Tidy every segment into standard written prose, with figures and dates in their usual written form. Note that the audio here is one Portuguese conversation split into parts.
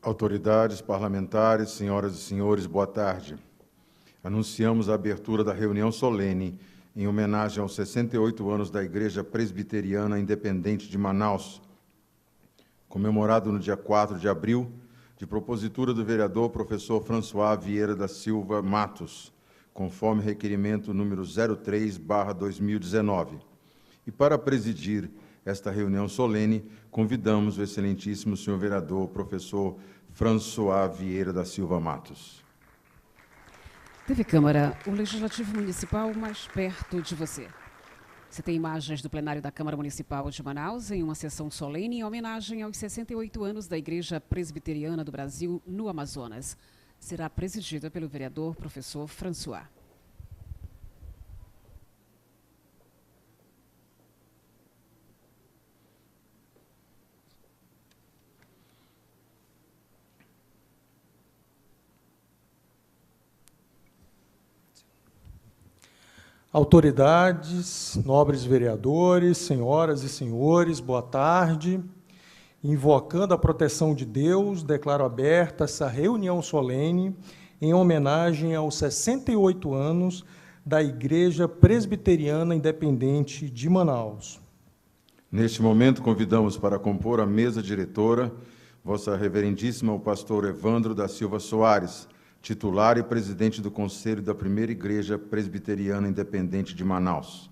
Autoridades parlamentares, senhoras e senhores, boa tarde. Anunciamos a abertura da reunião solene em homenagem aos 68 anos da Igreja Presbiteriana Independente de Manaus, comemorado no dia 4 de abril, de propositura do vereador professor François Vieira da Silva Matos, conforme requerimento número 03/2019. E para presidir esta reunião solene, convidamos o excelentíssimo senhor vereador professor François Vieira da Silva Matos. TV Câmara, o Legislativo Municipal mais perto de você. Você tem imagens do plenário da Câmara Municipal de Manaus em uma sessão solene em homenagem aos 68 anos da Igreja Presbiteriana do Brasil no Amazonas. Será presidida pelo vereador professor François. Autoridades, nobres vereadores, senhoras e senhores, boa tarde. Invocando a proteção de Deus, declaro aberta essa reunião solene em homenagem aos 68 anos da Igreja Presbiteriana Independente de Manaus. Neste momento, convidamos para compor a mesa diretora Vossa Reverendíssima o pastor Evandro da Silva Soares, titular e presidente do Conselho da Primeira Igreja Presbiteriana Independente de Manaus.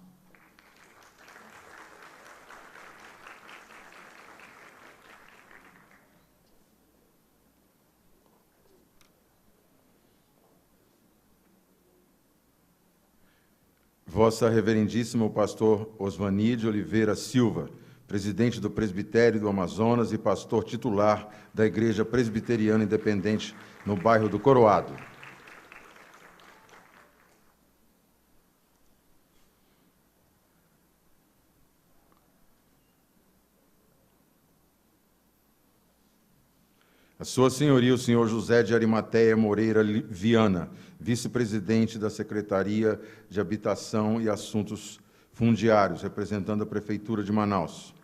Vossa Reverendíssima o pastor Osvani de Oliveira Silva, presidente do Presbitério do Amazonas e pastor titular da Igreja Presbiteriana Independente no bairro do Coroado. A Sua Senhoria, o senhor José de Arimateia Moreira Viana, vice-presidente da Secretaria de Habitação e Assuntos Fundiários, representando a Prefeitura de Manaus.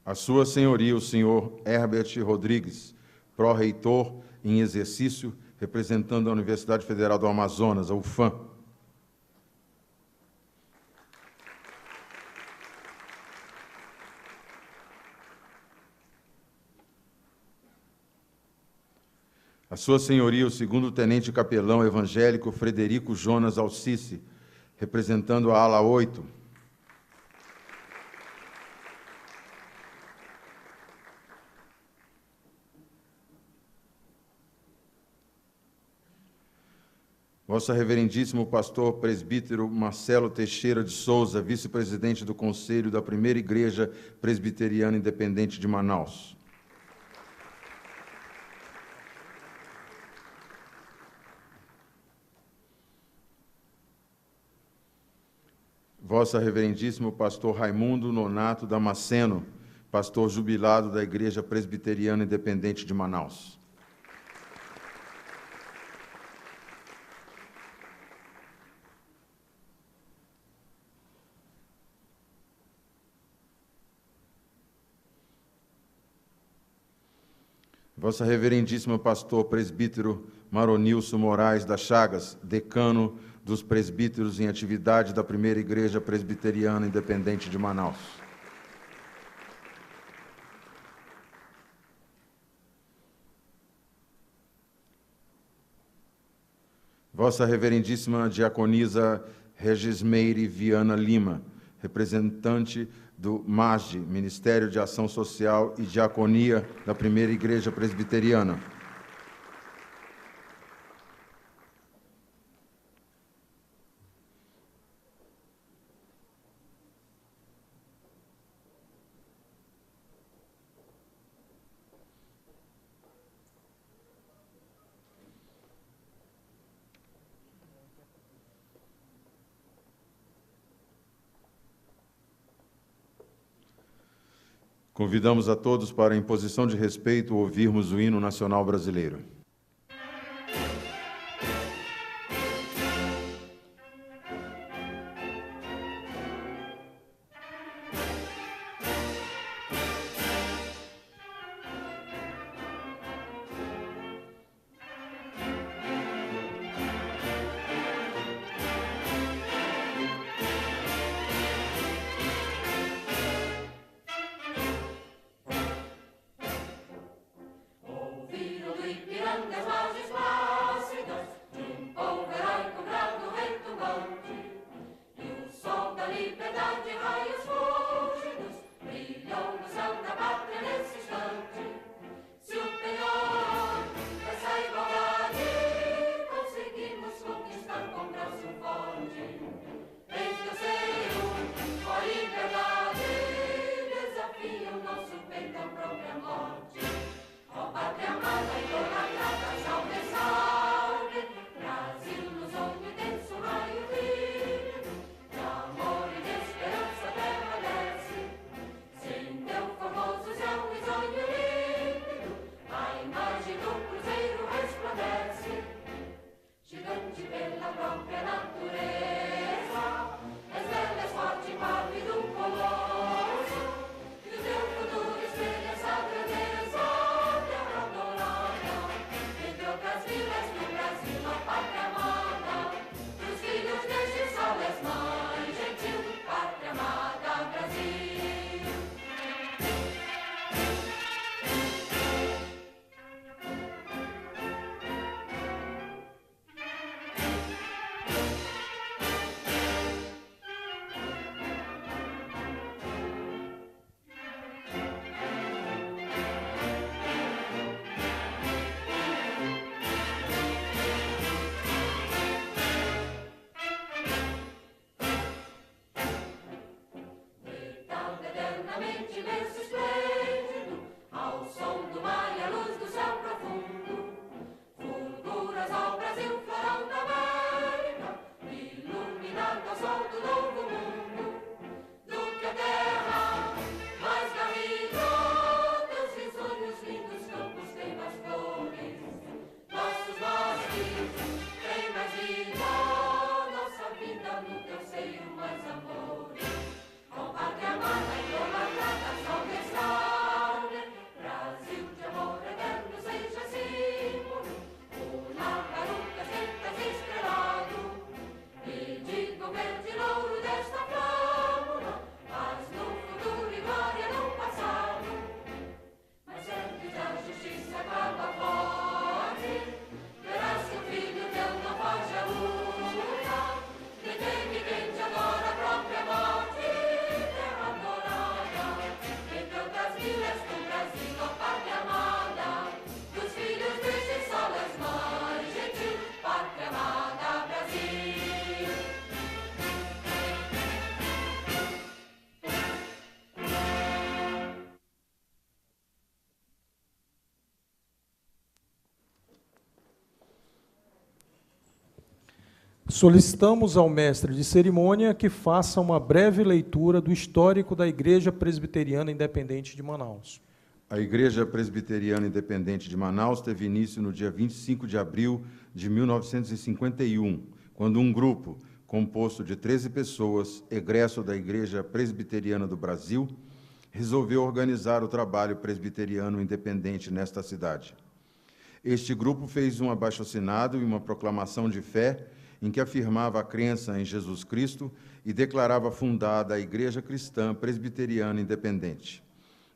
A Sua Senhoria, o senhor Herbert Rodrigues, pró-reitor em exercício, representando a Universidade Federal do Amazonas, a UFAM. A Sua Senhoria, o segundo tenente capelão evangélico Frederico Jonas Alcice, representando a ala 8. Vossa Reverendíssimo pastor presbítero Marcelo Teixeira de Souza, vice-presidente do Conselho da Primeira Igreja Presbiteriana Independente de Manaus. Vossa Reverendíssimo pastor Raimundo Nonato Damasceno, pastor jubilado da Igreja Presbiteriana Independente de Manaus. Vossa Reverendíssima pastor presbítero Maronilson Moraes das Chagas, decano dos presbíteros em atividade da Primeira Igreja Presbiteriana Independente de Manaus. Vossa Reverendíssima diaconisa Regismeire Viana Lima, representante do MAGE, Ministério de Ação Social e Diaconia da Primeira Igreja Presbiteriana. Convidamos a todos para, em posição de respeito, ouvirmos o hino nacional brasileiro. Solicitamos ao mestre de cerimônia que faça uma breve leitura do histórico da Igreja Presbiteriana Independente de Manaus. A Igreja Presbiteriana Independente de Manaus teve início no dia 25 de abril de 1951, quando um grupo composto de 13 pessoas, egresso da Igreja Presbiteriana do Brasil, resolveu organizar o trabalho presbiteriano independente nesta cidade. Este grupo fez um abaixo-assinado e uma proclamação de fé em que afirmava a crença em Jesus Cristo e declarava fundada a Igreja Cristã Presbiteriana Independente.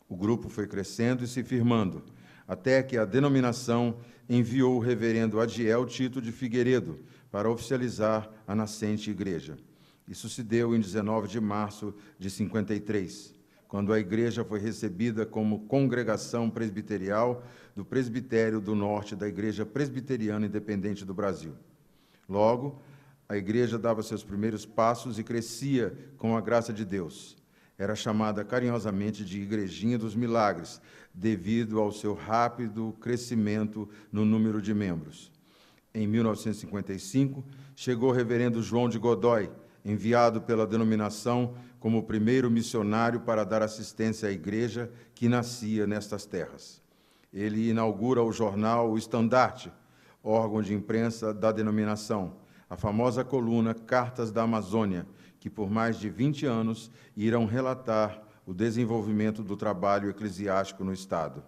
O grupo foi crescendo e se firmando, até que a denominação enviou o reverendo Adiel Tito de Figueiredo para oficializar a nascente igreja. Isso se deu em 19 de março de 53, quando a igreja foi recebida como congregação presbiterial do Presbitério do Norte da Igreja Presbiteriana Independente do Brasil. Logo, a igreja dava seus primeiros passos e crescia com a graça de Deus. Era chamada carinhosamente de Igrejinha dos Milagres, devido ao seu rápido crescimento no número de membros. Em 1955, chegou o reverendo João de Godoy, enviado pela denominação como o primeiro missionário para dar assistência à igreja que nascia nestas terras. Ele inaugura o jornal O Estandarte, órgão de imprensa da denominação, a famosa coluna Cartas da Amazônia, que por mais de 20 anos irão relatar o desenvolvimento do trabalho eclesiástico no Estado.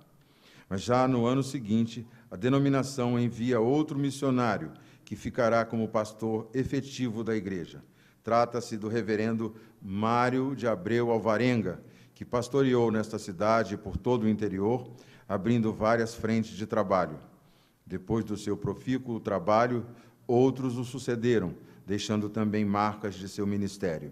Mas já no ano seguinte, a denominação envia outro missionário, que ficará como pastor efetivo da igreja. Trata-se do reverendo Mário de Abreu Alvarenga, que pastoreou nesta cidade e por todo o interior, abrindo várias frentes de trabalho. Depois do seu profícuo trabalho, outros o sucederam, deixando também marcas de seu ministério.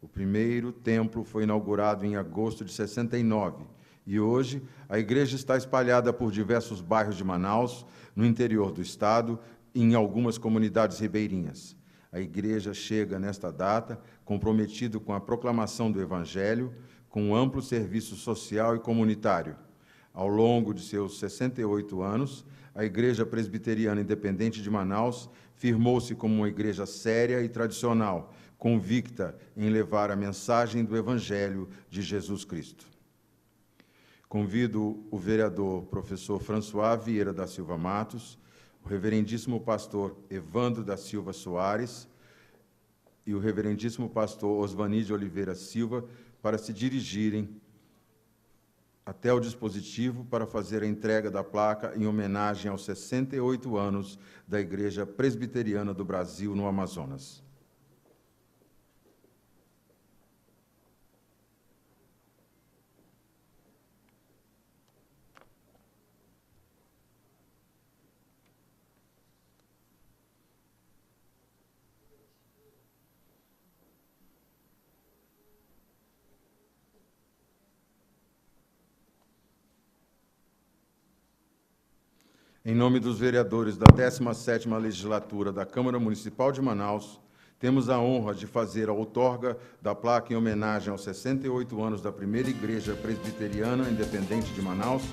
O primeiro templo foi inaugurado em agosto de 69, e hoje a igreja está espalhada por diversos bairros de Manaus, no interior do estado e em algumas comunidades ribeirinhas. A igreja chega nesta data comprometido com a proclamação do Evangelho, com um amplo serviço social e comunitário. Ao longo de seus 68 anos, a Igreja Presbiteriana Independente de Manaus firmou-se como uma igreja séria e tradicional, convicta em levar a mensagem do Evangelho de Jesus Cristo. Convido o vereador professor François Vieira da Silva Matos, o reverendíssimo pastor Evandro da Silva Soares e o reverendíssimo pastor Osvani de Oliveira Silva para se dirigirem até o dispositivo para fazer a entrega da placa em homenagem aos 68 anos da Igreja Presbiteriana do Brasil no Amazonas. Em nome dos vereadores da 17ª Legislatura da Câmara Municipal de Manaus, temos a honra de fazer a outorga da placa em homenagem aos 68 anos da primeira Igreja Presbiteriana Independente de Manaus,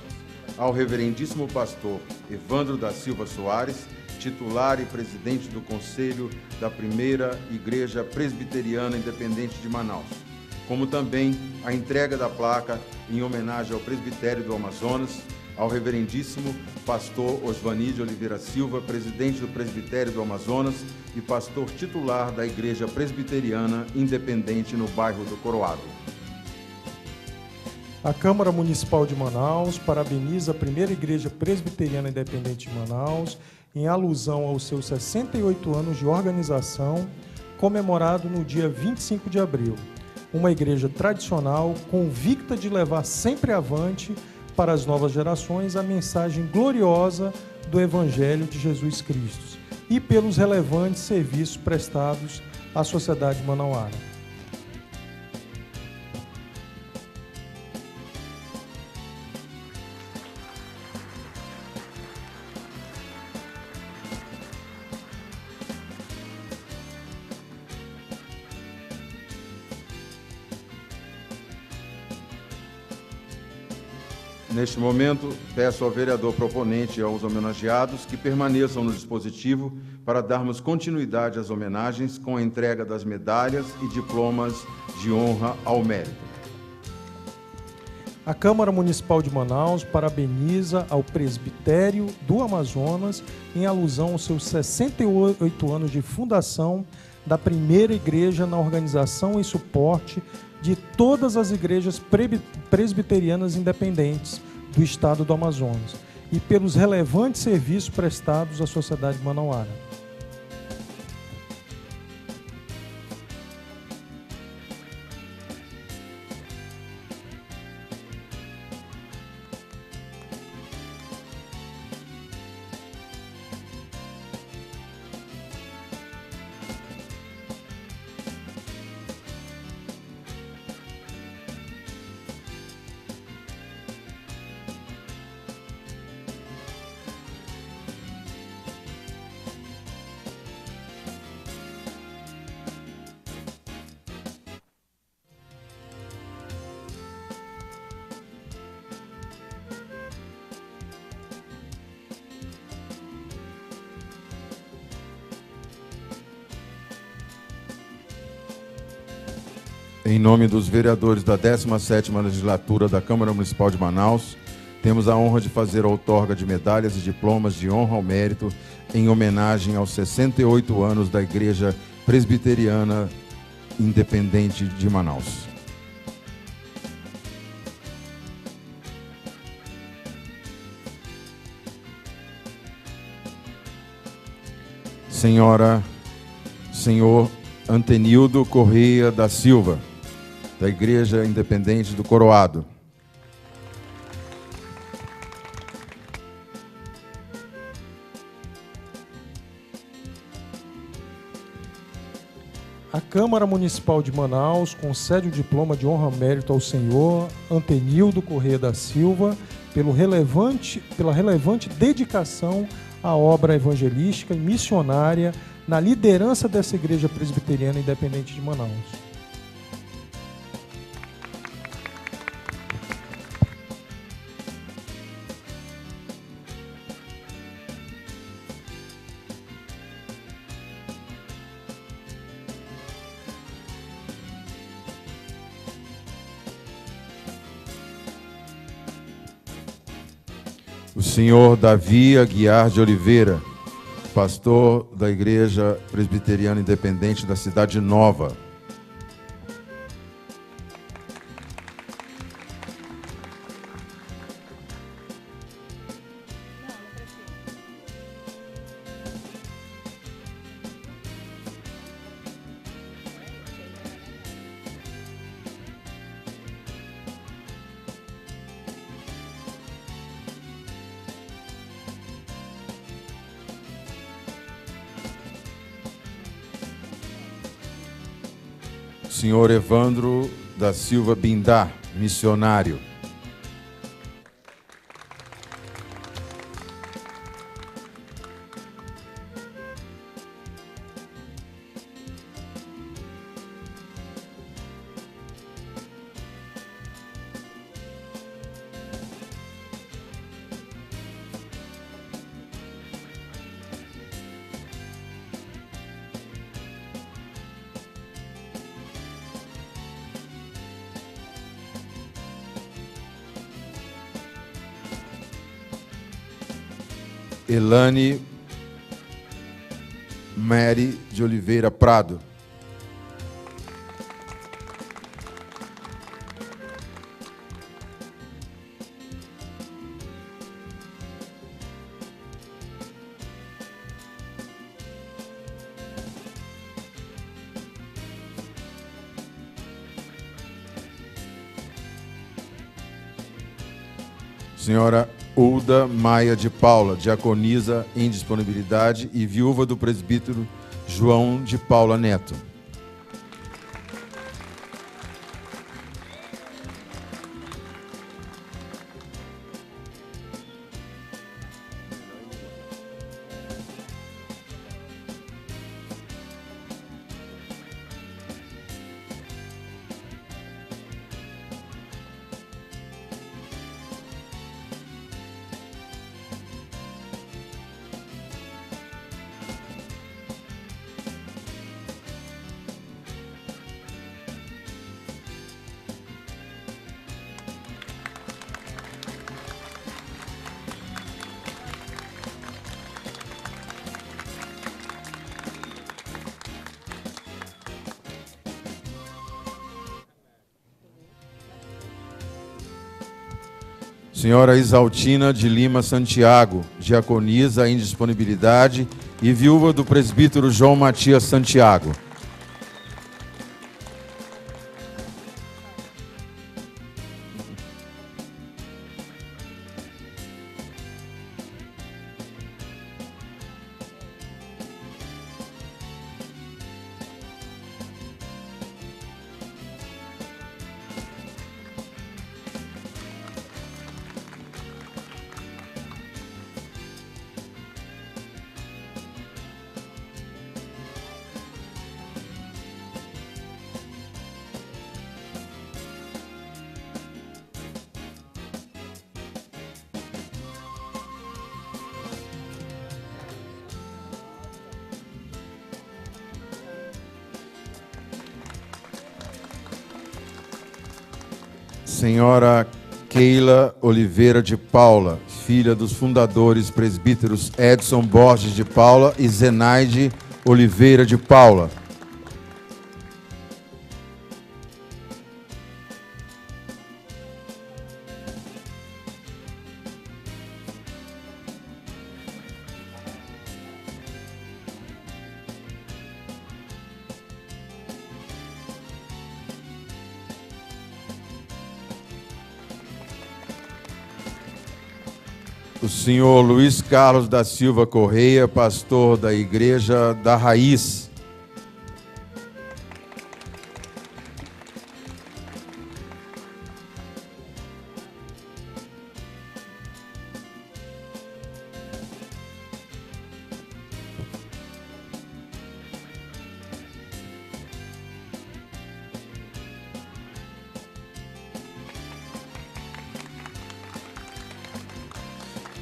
ao reverendíssimo pastor Evandro da Silva Soares, titular e presidente do Conselho da primeira Igreja Presbiteriana Independente de Manaus, como também a entrega da placa em homenagem ao Presbitério do Amazonas, ao reverendíssimo pastor Osvani de Oliveira Silva, presidente do Presbitério do Amazonas e pastor titular da Igreja Presbiteriana Independente no bairro do Coroado. A Câmara Municipal de Manaus parabeniza a primeira Igreja Presbiteriana Independente de Manaus em alusão aos seus 68 anos de organização, comemorado no dia 25 de abril. Uma igreja tradicional, convicta de levar sempre avante para as novas gerações a mensagem gloriosa do Evangelho de Jesus Cristo e pelos relevantes serviços prestados à sociedade manauara. Neste momento, peço ao vereador proponente e aos homenageados que permaneçam no dispositivo para darmos continuidade às homenagens com a entrega das medalhas e diplomas de honra ao mérito. A Câmara Municipal de Manaus parabeniza ao Presbitério do Amazonas em alusão aos seus 68 anos de fundação da primeira igreja na organização e suporte de todas as igrejas presbiterianas independentes do estado do Amazonas e pelos relevantes serviços prestados à sociedade manauara. Em nome dos vereadores da 17ª Legislatura da Câmara Municipal de Manaus, temos a honra de fazer a outorga de medalhas e diplomas de honra ao mérito em homenagem aos 68 anos da Igreja Presbiteriana Independente de Manaus. Senhor Antenildo Correia da Silva, da Igreja Independente do Coroado. A Câmara Municipal de Manaus concede o diploma de honra ao mérito ao senhor Antenildo Correia da Silva pela relevante dedicação à obra evangelística e missionária na liderança dessa Igreja Presbiteriana Independente de Manaus. O senhor Davi Aguiar de Oliveira, pastor da Igreja Presbiteriana Independente da Cidade Nova. Senhor Evandro da Silva Bindá, missionário. Elane Mary de Oliveira Prado. Senhora Ulda Maia de Paula, diaconisa em disponibilidade e viúva do presbítero João de Paula Neto. Senhora Isaltina de Lima Santiago, diaconisa em disponibilidade e viúva do presbítero João Matias Santiago. Senhora Keila Oliveira de Paula, filha dos fundadores presbíteros Edson Borges de Paula e Zenaide Oliveira de Paula. O senhor Luiz Carlos da Silva Correia, pastor da Igreja da Raiz.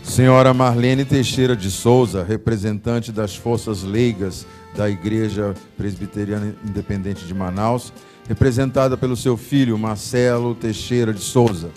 Senhora Marlene Teixeira de Souza, representante das Forças Leigas da Igreja Presbiteriana Independente de Manaus, representada pelo seu filho Marcelo Teixeira de Souza.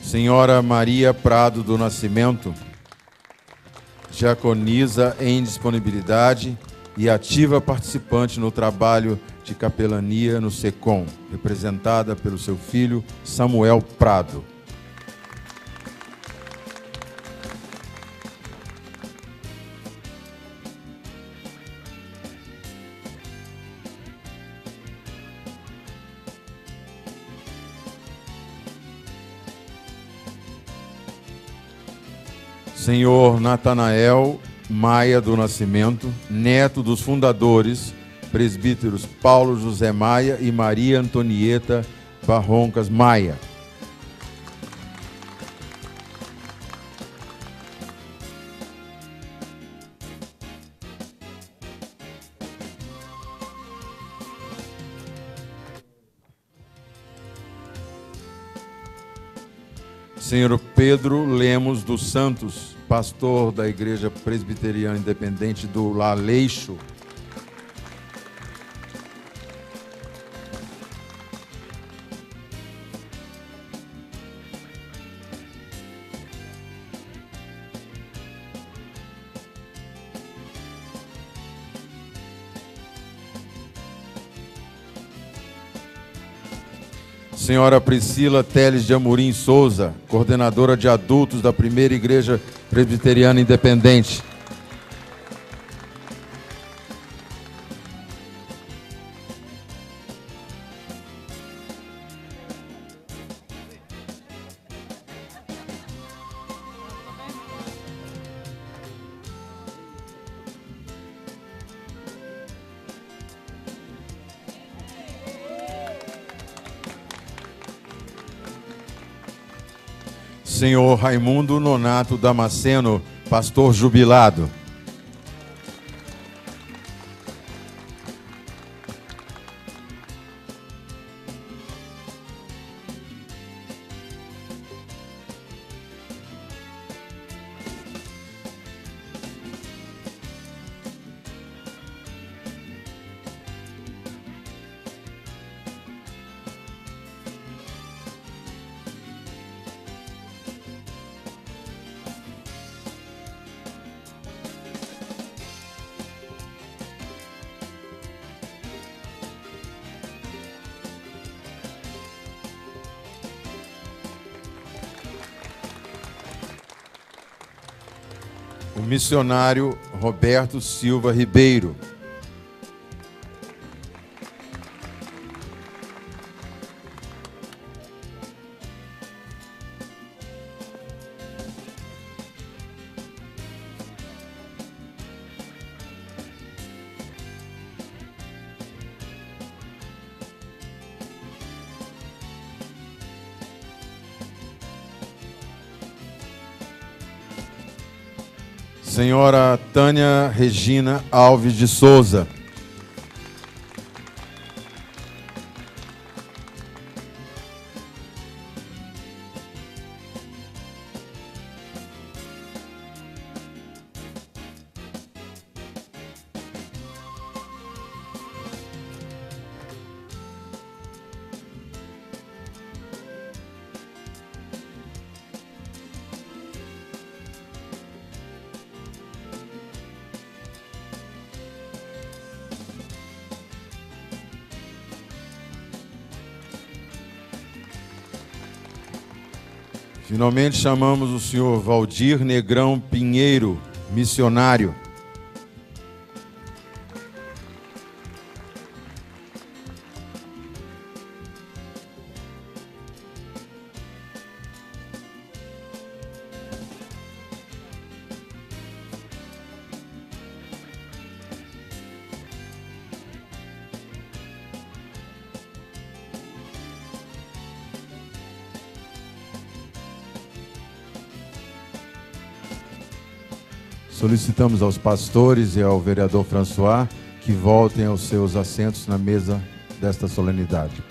Senhora Maria Prado do Nascimento, diaconisa em disponibilidade e ativa participante no trabalho de capelania no SECOM, representada pelo seu filho Samuel Prado. Senhor Natanael Maia do Nascimento, neto dos fundadores, presbíteros Paulo José Maia e Maria Antonieta Barroncas Maia. Senhor Pedro Lemos dos Santos, pastor da Igreja Presbiteriana Independente do Laleixo. Senhora Priscila Teles de Amorim Souza, coordenadora de adultos da Primeira Igreja Presbiteriana Independente. Senhor Raimundo Nonato Damasceno, pastor jubilado. o missionário Roberto Silva Ribeiro. Senhora Tânia Regina Alves de Souza. Finalmente chamamos o senhor Valdir Negrão Pinheiro, missionário. Solicitamos aos pastores e ao vereador François que voltem aos seus assentos na mesa desta solenidade.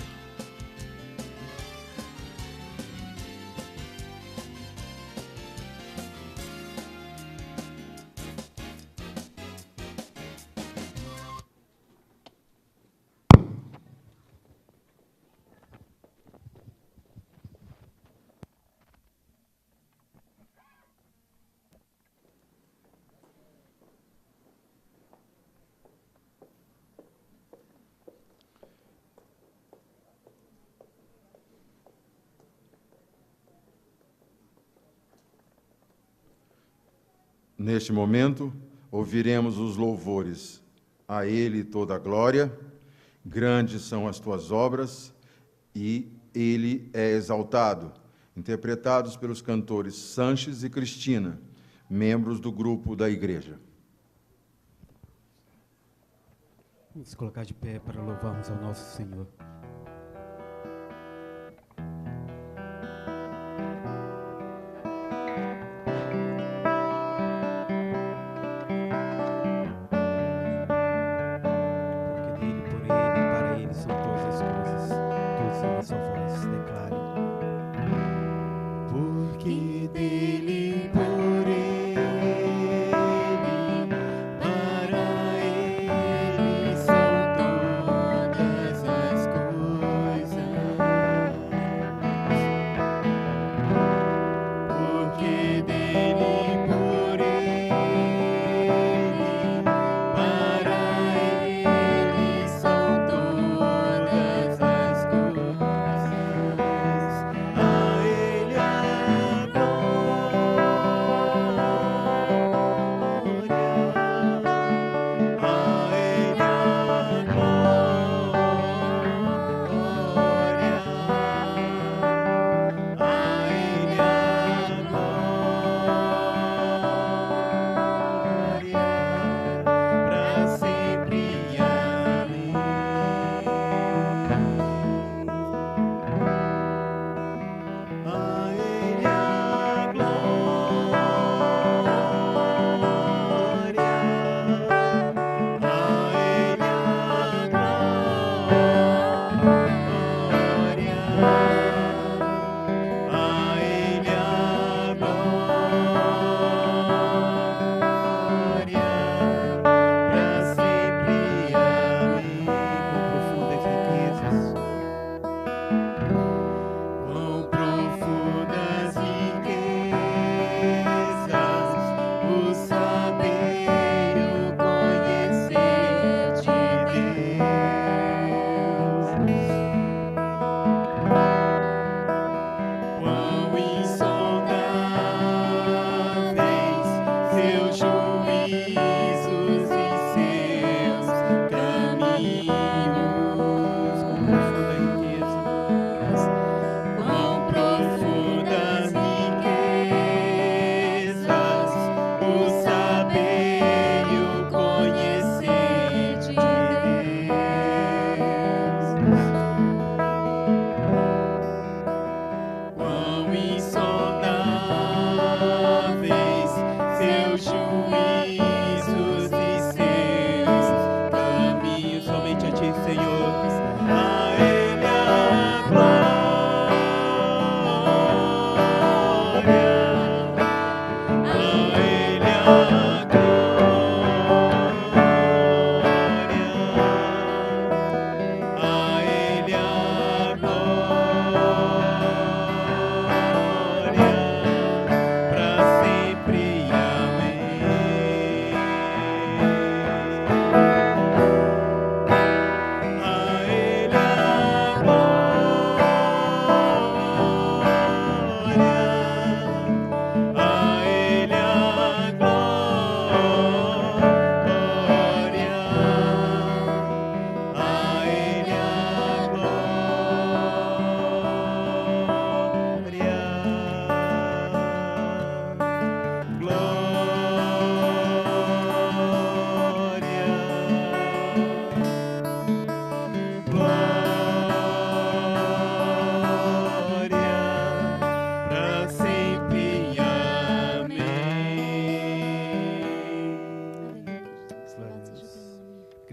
Neste momento, ouviremos os louvores. A Ele toda a glória, grandes são as tuas obras, e Ele é exaltado, interpretados pelos cantores Sanches e Cristina, membros do grupo da igreja. Vamos colocar de pé para louvarmos ao nosso Senhor. Para ele são todas as coisas.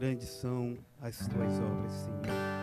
grandes são as tuas obras, Senhor.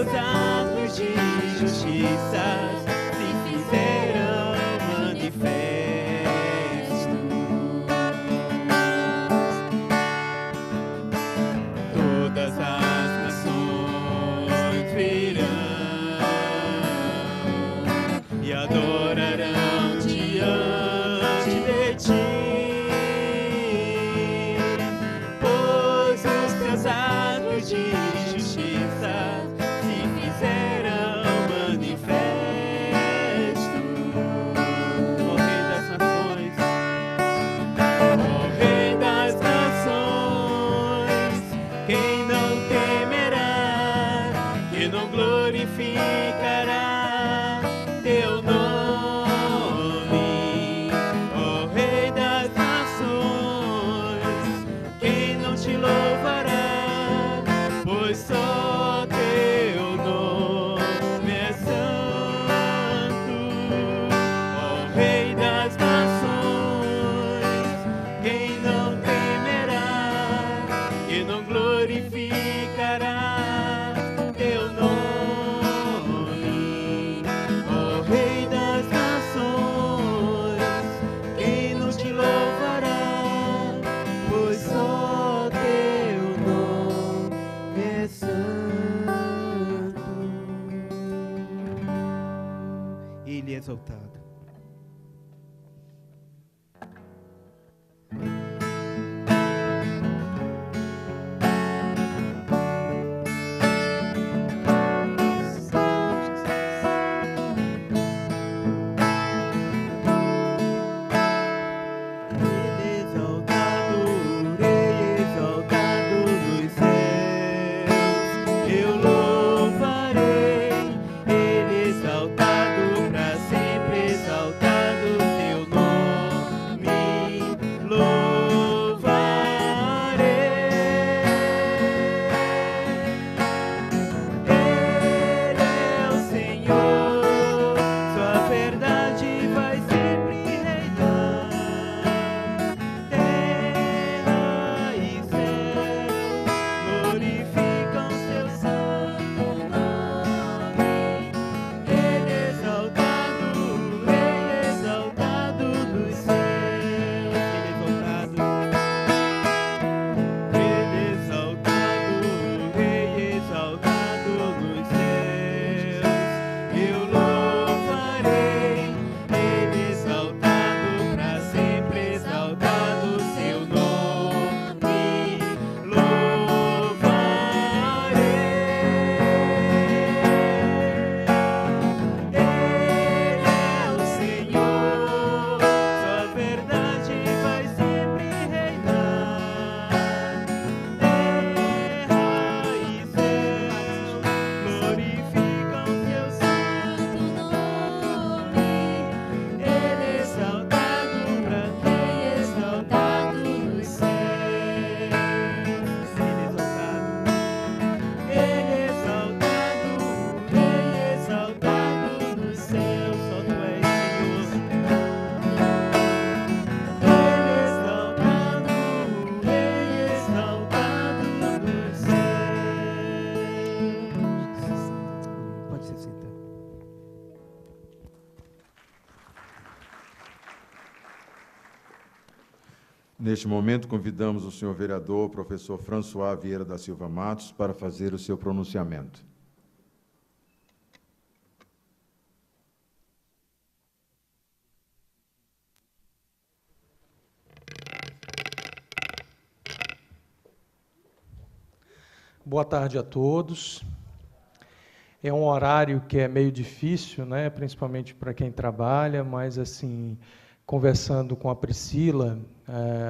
Teus atos de justiça se fizeram Neste momento, convidamos o senhor vereador, professor François Vieira da Silva Matos, para fazer o seu pronunciamento. Boa tarde a todos. É um horário que é meio difícil, né, principalmente para quem trabalha, mas, assim, conversando com a Priscila,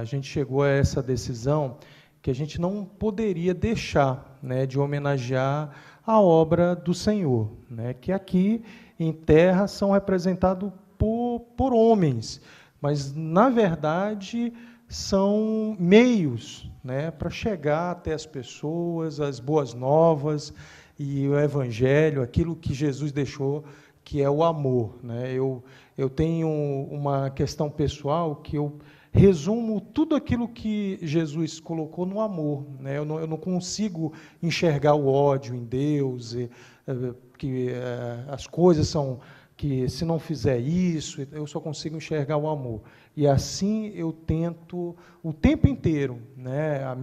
a gente chegou a essa decisão que a gente não poderia deixar, né, de homenagear a obra do Senhor, né, que aqui em terra são representados por homens, mas, na verdade, são meios, né, para chegar até as pessoas, as boas novas e o Evangelho, aquilo que Jesus deixou, que é o amor, né? Eu tenho uma questão pessoal que eu resumo tudo aquilo que Jesus colocou no amor, né? Eu não consigo enxergar o ódio em Deus, que as coisas são que se não fizer isso, eu só consigo enxergar o amor. E assim eu tento o tempo inteiro, né? A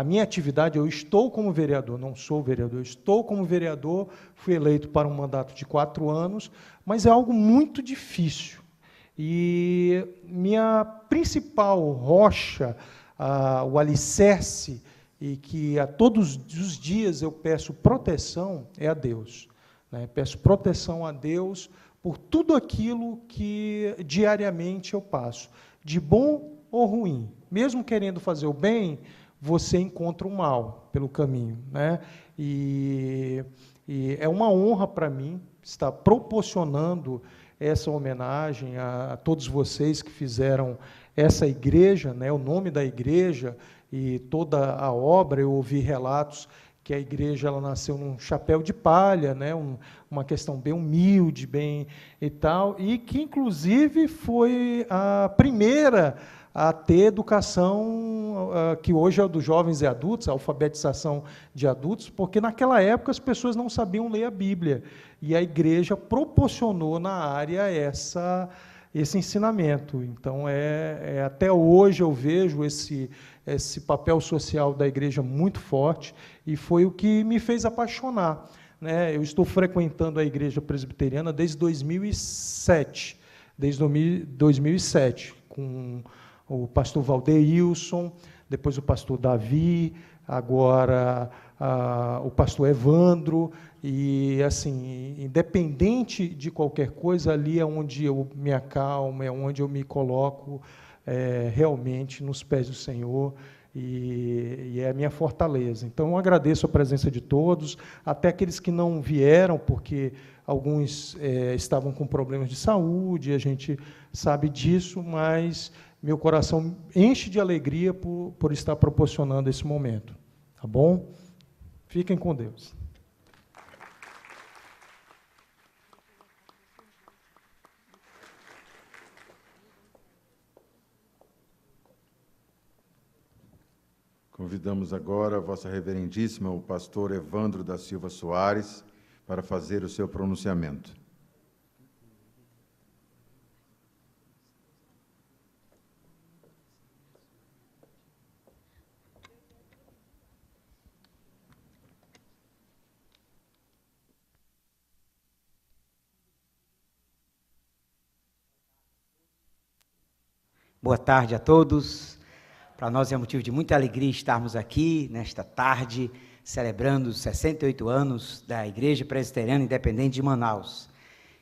minha atividade, eu estou como vereador, não sou vereador, eu estou como vereador, fui eleito para um mandato de 4 anos, mas é algo muito difícil. E minha principal rocha, o alicerce, e que a todos os dias eu peço proteção, é a Deus. Né? Peço proteção a Deus por tudo aquilo que diariamente eu passo, de bom ou ruim. Mesmo querendo fazer o bem, você encontra o mal pelo caminho, né? E é uma honra para mim estar proporcionando essa homenagem a todos vocês que fizeram essa igreja, né? O nome da igreja e toda a obra. Eu ouvi relatos que a igreja ela nasceu num chapéu de palha, né? Uma questão bem humilde, bem e tal, e que inclusive foi a primeira a ter educação, que hoje é dos jovens e adultos, a alfabetização de adultos, porque naquela época as pessoas não sabiam ler a Bíblia, e a igreja proporcionou na área esse ensinamento. Então, até hoje eu vejo esse papel social da igreja muito forte, e foi o que me fez apaixonar. Né? Eu estou frequentando a igreja presbiteriana desde 2007, com o pastor Valdeilson, depois o pastor Davi, agora o pastor Evandro, e, assim, independente de qualquer coisa, ali é onde eu me acalmo, é onde eu me coloco realmente nos pés do Senhor, e é a minha fortaleza. Então, eu agradeço a presença de todos, até aqueles que não vieram, porque alguns estavam com problemas de saúde, a gente sabe disso, mas meu coração enche de alegria por estar proporcionando esse momento. Tá bom? Fiquem com Deus. Convidamos agora a Vossa Reverendíssima, o pastor Evandro da Silva Soares, para fazer o seu pronunciamento. Boa tarde a todos. Para nós é motivo de muita alegria estarmos aqui nesta tarde, celebrando os 68 anos da Igreja Presbiteriana Independente de Manaus.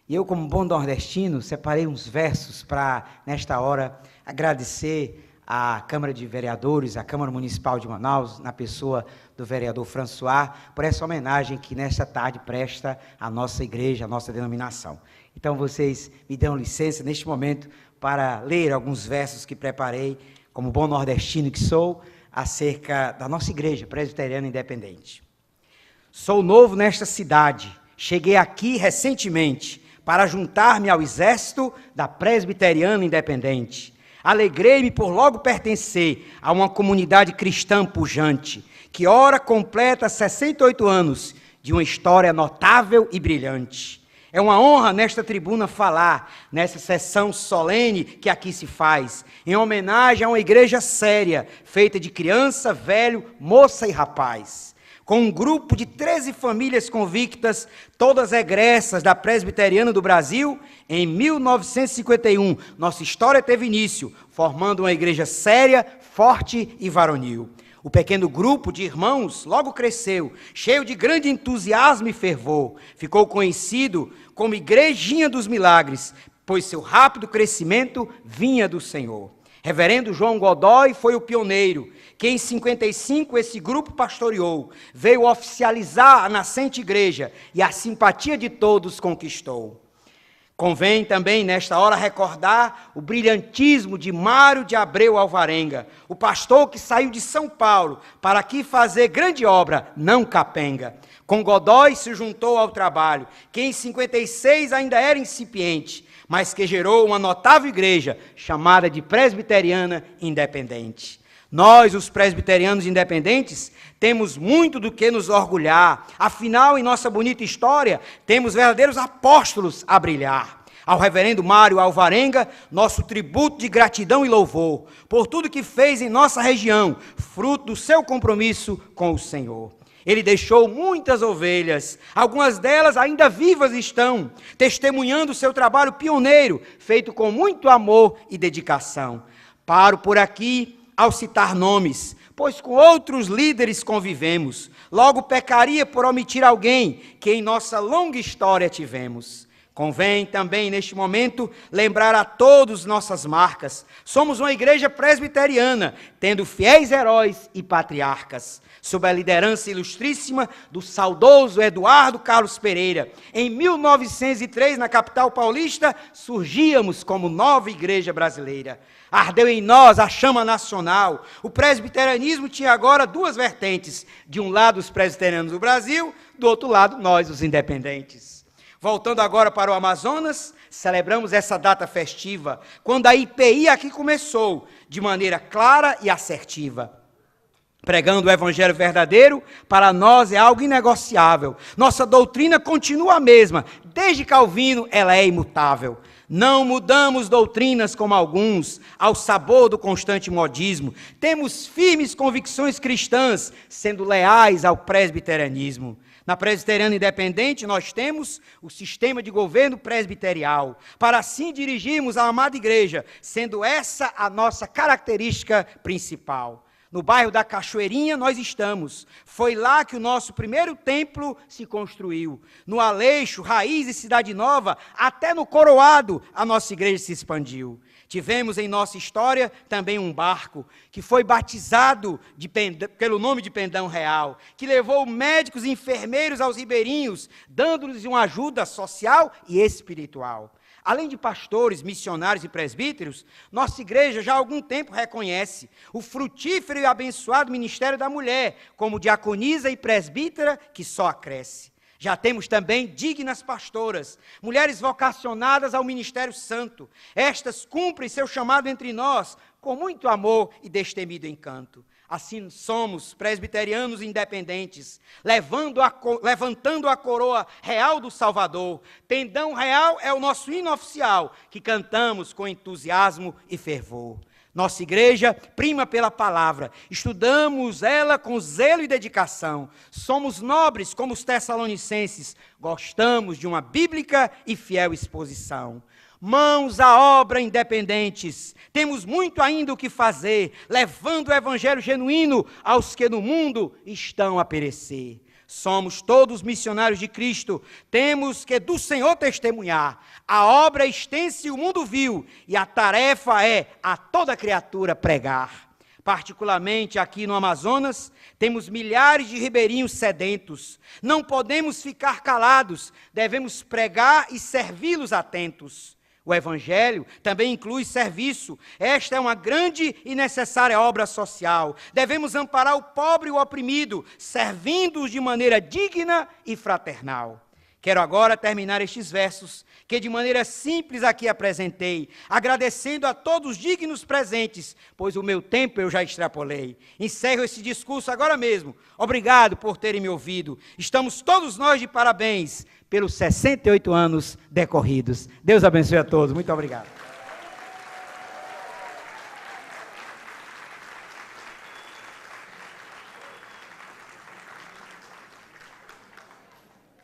E eu, como bom nordestino, separei uns versos para, nesta hora, agradecer à Câmara de Vereadores, à Câmara Municipal de Manaus, na pessoa do vereador François, por essa homenagem que nesta tarde presta à nossa igreja, à nossa denominação. Então, vocês me dão licença, neste momento, para ler alguns versos que preparei, como bom nordestino que sou, acerca da nossa igreja presbiteriana independente. Sou novo nesta cidade, cheguei aqui recentemente para juntar-me ao exército da presbiteriana independente. Alegrei-me por logo pertencer a uma comunidade cristã pujante, que ora completa 68 anos de uma história notável e brilhante. É uma honra nesta tribuna falar, nessa sessão solene que aqui se faz, em homenagem a uma igreja séria, feita de criança, velho, moça e rapaz, com um grupo de 13 famílias convictas, todas egressas da Presbiteriana do Brasil. Em 1951, nossa história teve início, formando uma igreja séria, forte e varonil. O pequeno grupo de irmãos logo cresceu, cheio de grande entusiasmo e fervor. Ficou conhecido como Igrejinha dos Milagres, pois seu rápido crescimento vinha do Senhor. Reverendo João Godoy foi o pioneiro, que em 55 esse grupo pastoreou, veio oficializar a nascente igreja e a simpatia de todos conquistou. Convém também, nesta hora, recordar o brilhantismo de Mário de Abreu Alvarenga, o pastor que saiu de São Paulo para aqui fazer grande obra, não capenga. Com Godoy se juntou ao trabalho, que em 56 ainda era incipiente, mas que gerou uma notável igreja, chamada de Presbiteriana Independente. Nós, os presbiterianos independentes, temos muito do que nos orgulhar. Afinal, em nossa bonita história, temos verdadeiros apóstolos a brilhar. Ao reverendo Mário Alvarenga, nosso tributo de gratidão e louvor, por tudo que fez em nossa região, fruto do seu compromisso com o Senhor. Ele deixou muitas ovelhas, algumas delas ainda vivas estão, testemunhando o seu trabalho pioneiro, feito com muito amor e dedicação. Paro por aqui ao citar nomes, pois com outros líderes convivemos, logo pecaria por omitir alguém que em nossa longa história tivemos. Convém também, neste momento, lembrar a todos nossas marcas. Somos uma igreja presbiteriana, tendo fiéis heróis e patriarcas, sob a liderança ilustríssima do saudoso Eduardo Carlos Pereira. Em 1903, na capital paulista, surgíamos como nova igreja brasileira. Ardeu em nós a chama nacional. O presbiterianismo tinha agora duas vertentes. De um lado, os presbiterianos do Brasil, do outro lado, nós, os independentes. Voltando agora para o Amazonas, celebramos essa data festiva, quando a IPI aqui começou, de maneira clara e assertiva. Pregando o evangelho verdadeiro, para nós é algo inegociável. Nossa doutrina continua a mesma, desde Calvino ela é imutável. Não mudamos doutrinas como alguns, ao sabor do constante modismo. Temos firmes convicções cristãs, sendo leais ao presbiterianismo. Na Presbiteriana Independente, nós temos o sistema de governo presbiterial, para assim dirigirmos a amada igreja, sendo essa a nossa característica principal. No bairro da Cachoeirinha nós estamos. Foi lá que o nosso primeiro templo se construiu. No Aleixo, Raiz e Cidade Nova, até no Coroado, a nossa igreja se expandiu. Tivemos em nossa história também um barco que foi batizado pelo nome de Pendão Real, que levou médicos e enfermeiros aos ribeirinhos, dando-lhes uma ajuda social e espiritual. Além de pastores, missionários e presbíteros, nossa igreja já há algum tempo reconhece o frutífero e abençoado ministério da mulher, como diaconisa e presbítera, que só cresce. Já temos também dignas pastoras, mulheres vocacionadas ao ministério santo. Estas cumprem seu chamado entre nós, com muito amor e destemido encanto. Assim somos presbiterianos independentes, levantando a coroa real do Salvador. Pendão Real é o nosso hino oficial, que cantamos com entusiasmo e fervor. Nossa igreja prima pela palavra, estudamos ela com zelo e dedicação. Somos nobres como os tessalonicenses, gostamos de uma bíblica e fiel exposição. Mãos à obra independentes, temos muito ainda o que fazer, levando o evangelho genuíno aos que no mundo estão a perecer. Somos todos missionários de Cristo, temos que do Senhor testemunhar. A obra é extensa e o mundo viu, e a tarefa é a toda criatura pregar. Particularmente aqui no Amazonas, temos milhares de ribeirinhos sedentos. Não podemos ficar calados, devemos pregar e servi-los atentos. O Evangelho também inclui serviço. Esta é uma grande e necessária obra social. Devemos amparar o pobre e o oprimido, servindo-os de maneira digna e fraternal. Quero agora terminar estes versos, que de maneira simples aqui apresentei, agradecendo a todos os dignos presentes, pois o meu tempo eu já extrapolei. Encerro esse discurso agora mesmo. Obrigado por terem me ouvido. Estamos todos nós de parabéns pelos 68 anos decorridos. Deus abençoe a todos. Muito obrigado.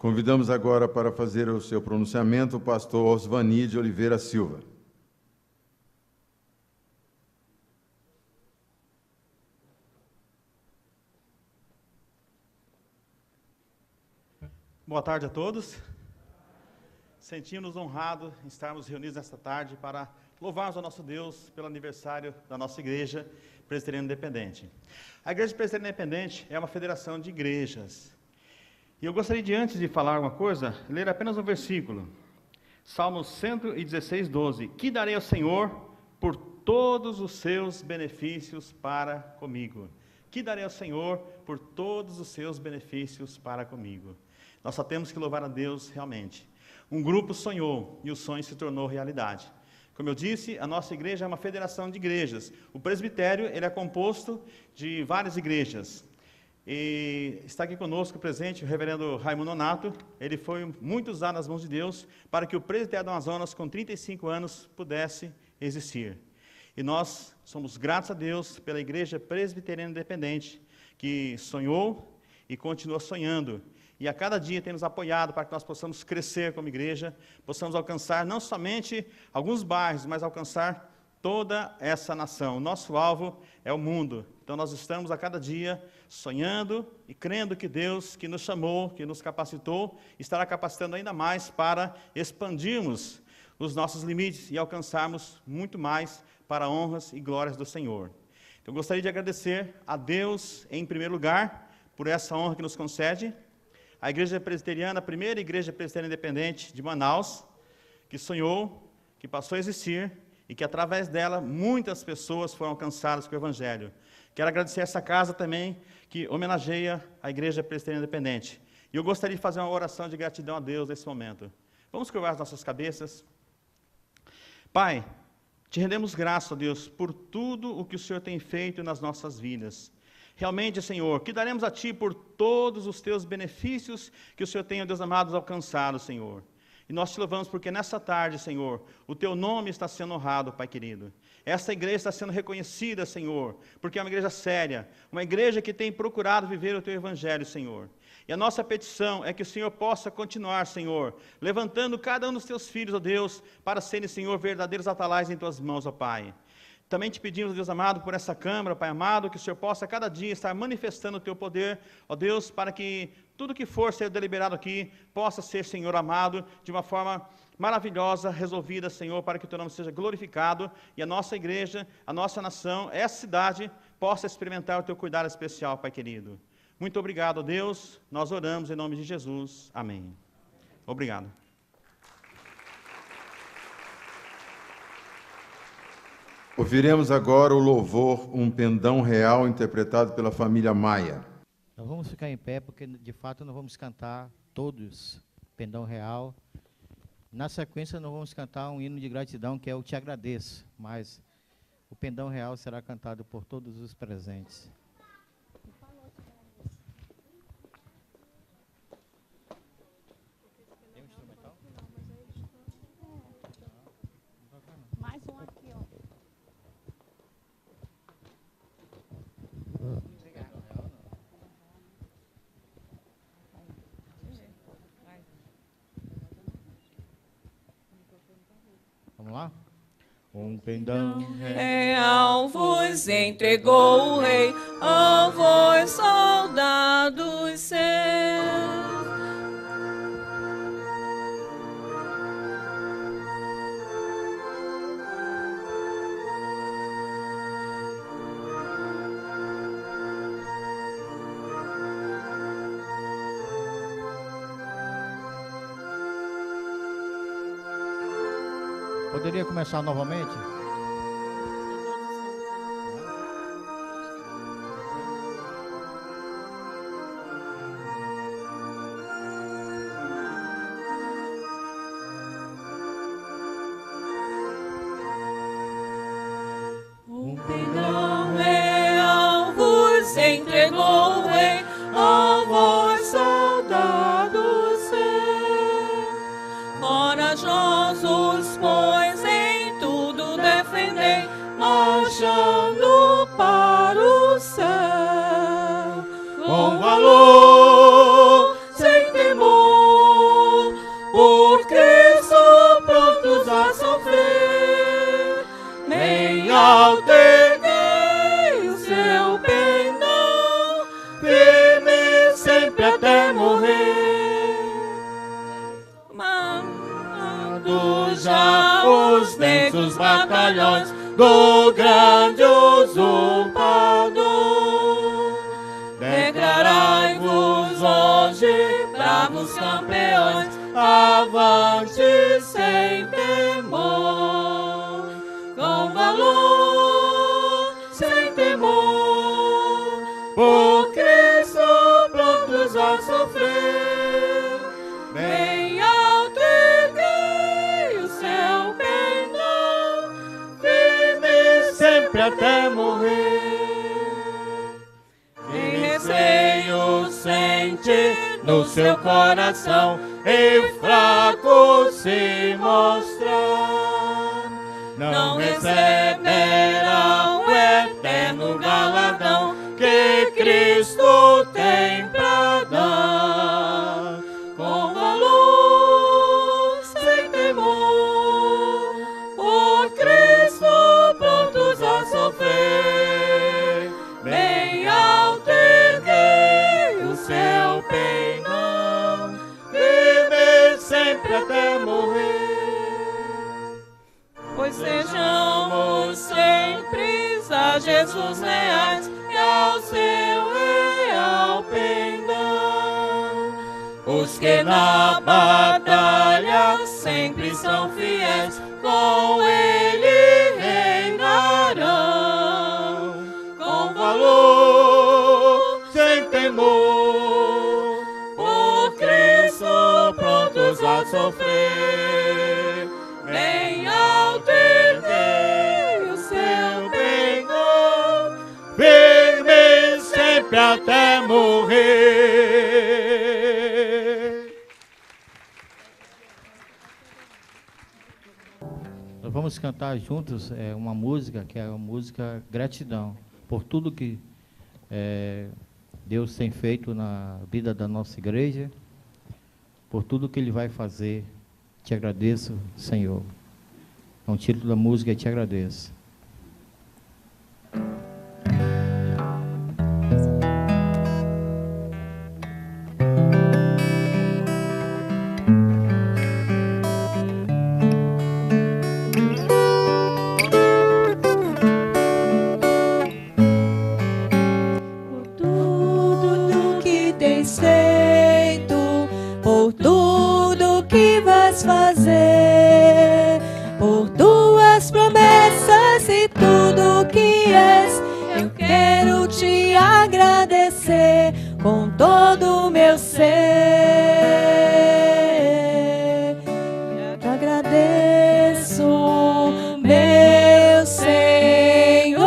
Convidamos agora para fazer o seu pronunciamento o pastor Osvani de Oliveira Silva. Boa tarde a todos. Sentimos-nos honrados em estarmos reunidos nesta tarde para louvarmos ao nosso Deus pelo aniversário da nossa Igreja Presbiteriana Independente. A Igreja Presbiteriana Independente é uma federação de igrejas. E eu gostaria de, antes de falar alguma coisa, ler apenas um versículo. Salmos 116, 12. Que darei ao Senhor por todos os seus benefícios para comigo. Que darei ao Senhor por todos os seus benefícios para comigo. Nós só temos que louvar a Deus realmente. Um grupo sonhou e o sonho se tornou realidade. Como eu disse, a nossa igreja é uma federação de igrejas. O presbitério ele é composto de várias igrejas. E está aqui conosco presente o reverendo Raimundo Nonato. Ele foi muito usado nas mãos de Deus para que o presbitério do Amazonas, com 35 anos, pudesse existir. E nós somos gratos a Deus pela Igreja Presbiteriana Independente, que sonhou e continua sonhando. E a cada dia tem nos apoiado para que nós possamos crescer como igreja, possamos alcançar não somente alguns bairros, mas alcançar toda essa nação. O nosso alvo é o mundo. Então nós estamos a cada dia sonhando e crendo que Deus, que nos chamou, que nos capacitou, estará capacitando ainda mais para expandirmos os nossos limites e alcançarmos muito mais para honras e glórias do Senhor. Então eu gostaria de agradecer a Deus, em primeiro lugar, por essa honra que nos concede. A Igreja Presbiteriana, a primeira Igreja Presbiteriana Independente de Manaus, que sonhou, que passou a existir, e que através dela muitas pessoas foram alcançadas com o Evangelho. Quero agradecer essa casa também, que homenageia a Igreja Presbiteriana Independente. E eu gostaria de fazer uma oração de gratidão a Deus nesse momento. Vamos curvar as nossas cabeças. Pai, te rendemos graça, ó Deus, por tudo o que o Senhor tem feito nas nossas vidas. Realmente, Senhor, que daremos a Ti por todos os Teus benefícios que o Senhor tem, ó Deus amado, alcançado, Senhor. E nós te louvamos porque nessa tarde, Senhor, o Teu nome está sendo honrado, Pai querido. Essa igreja está sendo reconhecida, Senhor, porque é uma igreja séria, uma igreja que tem procurado viver o Teu Evangelho, Senhor. E a nossa petição é que o Senhor possa continuar, Senhor, levantando cada um dos Teus filhos, ó Deus, para serem, Senhor, verdadeiros atalais em Tuas mãos, ó Pai. Também te pedimos, Deus amado, por essa Câmara, Pai amado, que o Senhor possa cada dia estar manifestando o Teu poder, ó Deus, para que tudo que for ser deliberado aqui possa ser, Senhor amado, de uma forma maravilhosa, resolvida, Senhor, para que o Teu nome seja glorificado e a nossa igreja, a nossa nação, essa cidade, possa experimentar o Teu cuidado especial, Pai querido. Muito obrigado, ó Deus, nós oramos em nome de Jesus. Amém. Obrigado. Ouviremos agora o louvor Um Pendão Real, interpretado pela família Maia. Nós vamos ficar em pé, porque de fato nós vamos cantar todos Pendão Real. Na sequência nós vamos cantar um hino de gratidão, que é o Te Agradeço, mas o Pendão Real será cantado por todos os presentes. Tem um instrumental? Mais um aqui, ó. Vamos lá? Um pendão real vos entregou o rei, ó vós soldados seus. Poderia começar novamente? valor, sem temor, por Cristo prontos a sofrer. Nem alterguei o seu pendão, firme sempre até morrer. Mando já os densos batalhões do grande usurpador. Declarai-vos hoje, bravos campeões, avante sem temor, com valor, sem temor, por Cristo prontos a sofrer. Bem alto erguei o seu pendão, firme sempre até morrer. Em receio sente no seu coração, e fraco se mostrar, não receberá o eterno galardão que Cristo tem pra dar. Com valor, sem temor, por Cristo prontos a sofrer. Bem alto erguei o seu pendão, firme sempre até morrer. Pois sejamos sempre a Jesus leais e ao seu real pendão. Os que na batalha sempre são fiéis, com ele reinarão. Com valor, sem temor, por Cristo prontos a sofrer. Bem alto erguei o seu pendão, firme sempre até morrer. Nós vamos cantar juntos uma música que é a música Gratidão, por tudo que Deus tem feito na vida da nossa igreja, por tudo que Ele vai fazer. Te agradeço, Senhor. Então, o título da música é Te Agradeço. Por tudo que tens feito, por tudo que vais fazer, por tuas promessas e tudo que és, eu quero te agradecer com todo o meu ser. Te agradeço, meu Senhor,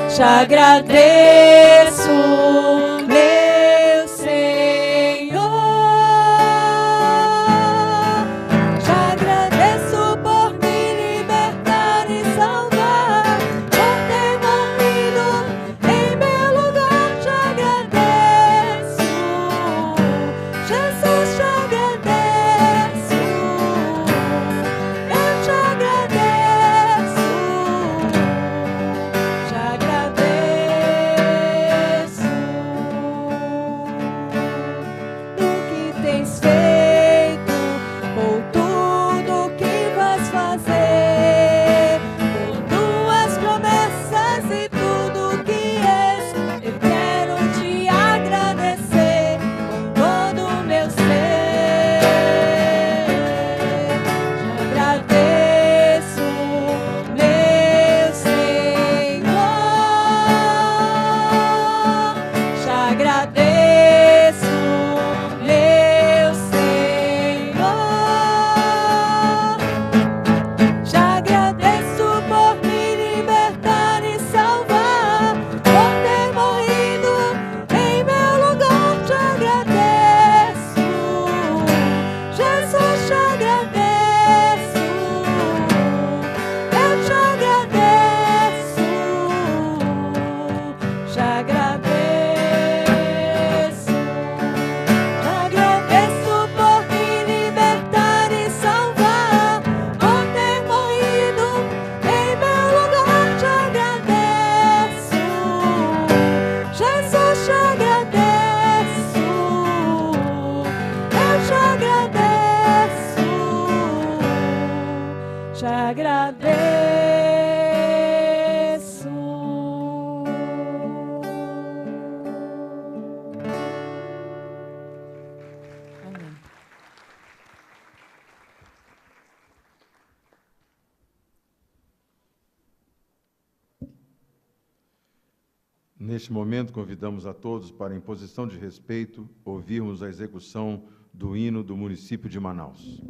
te agradeço, meu Senhor, te agradeço por me libertar e salvar, por ter morrido em meu lugar. Te agradeço, Jesus, te agradeço, eu te agradeço, te agradeço. agradeço. Amém. Neste momento, convidamos a todos para, em posição de respeito, ouvirmos a execução do hino do município de Manaus.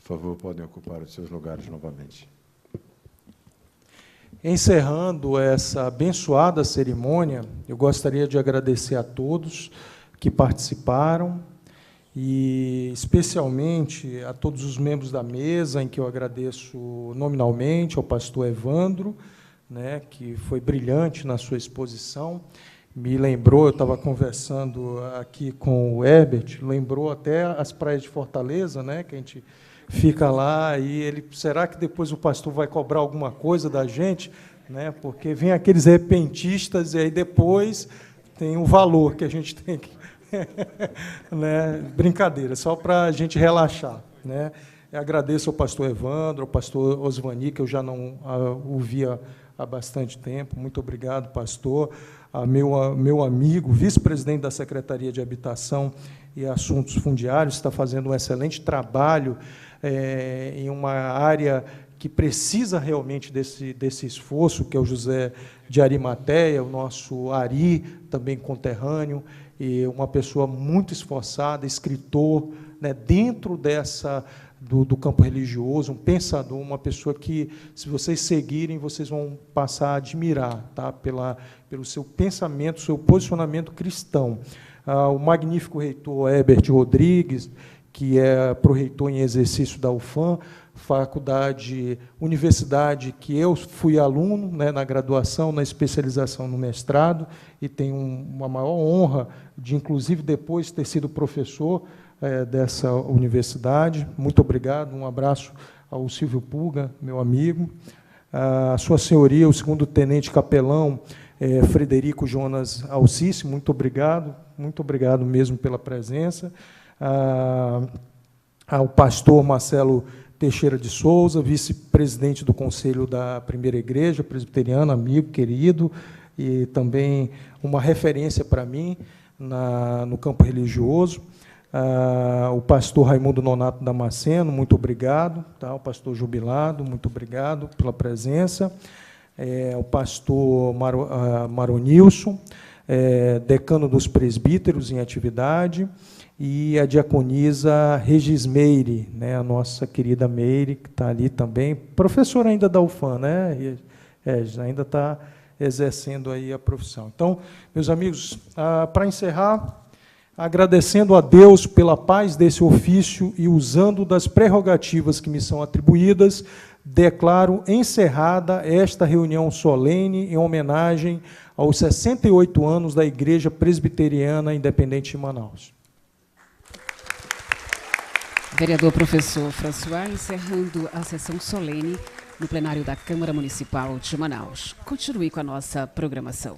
Por favor, podem ocupar os seus lugares novamente. Encerrando essa abençoada cerimônia, eu gostaria de agradecer a todos que participaram e especialmente a todos os membros da mesa, em que eu agradeço nominalmente ao pastor Evandro, né, que foi brilhante na sua exposição. Me lembrou, eu estava conversando aqui com o Herbert, lembrou até as praias de Fortaleza, né, que a gente fica lá, e ele, será que depois o pastor vai cobrar alguma coisa da gente? Né, porque vem aqueles repentistas, e aí depois tem o valor que a gente tem que... né, brincadeira, só para a gente relaxar. Né. Eu agradeço ao pastor Evandro, ao pastor Osvani, que eu já não ouvia há bastante tempo. Muito obrigado, pastor. A meu amigo, vice-presidente da Secretaria de Habitação e Assuntos Fundiários, está fazendo um excelente trabalho em uma área que precisa realmente desse esforço, que é o José de Arimateia, o nosso Ari, também conterrâneo, e uma pessoa muito esforçada, escritor, né, dentro do campo religioso, um pensador, uma pessoa que, se vocês seguirem, vocês vão passar a admirar, tá, pelo seu pensamento, seu posicionamento cristão. O magnífico reitor Herbert Rodrigues, que é pro-reitor em exercício da UFAM, universidade que eu fui aluno, né, na graduação, na especialização no mestrado, e tenho uma maior honra de, inclusive, depois ter sido professor dessa universidade. Muito obrigado, um abraço ao Silvio Pulga, meu amigo. A Sua Senhoria, o segundo tenente capelão, Frederico Jonas Alcice, muito obrigado mesmo pela presença. Ao pastor Marcelo Teixeira de Souza, vice-presidente do Conselho da Primeira Igreja Presbiteriana, amigo, querido, e também uma referência para mim no campo religioso. O pastor Raimundo Nonato Damasceno, muito obrigado. Tá? O pastor Jubilado, muito obrigado pela presença. O pastor Maronilson, decano dos presbíteros em atividade, e a diaconisa Regis Meire, né, a nossa querida Meire, que está ali também, professora ainda da UFAM, né, ainda está exercendo aí a profissão. Então, meus amigos, para encerrar, agradecendo a Deus pela paz desse ofício e usando das prerrogativas que me são atribuídas, declaro encerrada esta reunião solene em homenagem aos 68 anos da Igreja Presbiteriana Independente de Manaus. Vereador professor François, encerrando a sessão solene no plenário da Câmara Municipal de Manaus. Continue com a nossa programação.